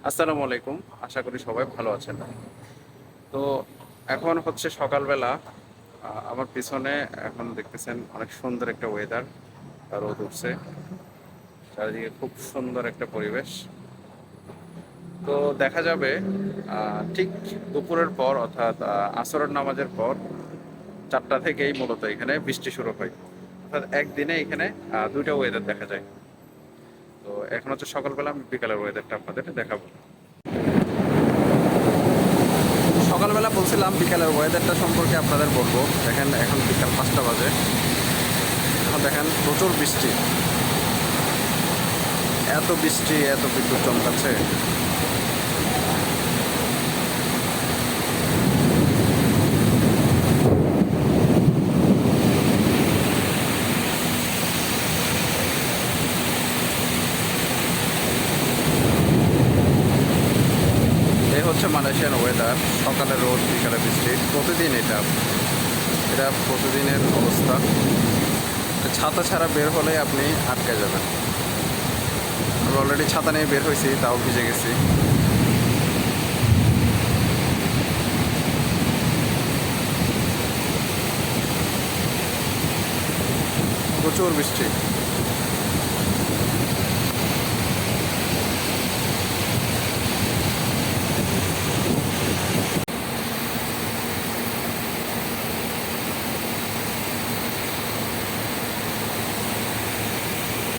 আসসালামু আলাইকুম। আশা করি সবাই ভালো আছেন। তো এখন হচ্ছে সকালবেলা। আমার পিছনে এখন দেখতেছেন অনেক সুন্দর একটা ওয়েদার, রোদ উঠছে, চারিদিকে খুব সুন্দর একটা পরিবেশ। তো দেখা যাবে ঠিক দুপুরের পর অর্থাৎ আসরের নামাজের পর 4টা থেকেই মূলত এখানে বৃষ্টি শুরু হয়। অর্থাৎ একদিনে এখানে দুইটা ওয়েদার দেখা যায়। তো এখন হচ্ছে সকালবেলা, আমি বিকালের ওয়েদারটা আপনাদের দেখাবো। সকালবেলা বলছিলাম বিকালের ওয়েদারটা সম্পর্কে আপনাদের বলবো। দেখেন এখন বিকাল 5টা বাজে। এখন দেখেন প্রচুর বৃষ্টি, এত বৃষ্টি, এত বিদ্যুৎ চমকাচ্ছে। এই হচ্ছে মালয়েশিয়ান ওয়েদার, সকালে রোদ বিকালে বৃষ্টি, প্রতিদিন এটা এটা প্রতিদিনের অবস্থা। ছাতা ছাড়া বের হলে আপনি আটকে যাবেন। আমি অলরেডি ছাতা নিয়ে বের হয়েছি, তাও ভিজে গেছি। প্রচুর বৃষ্টি।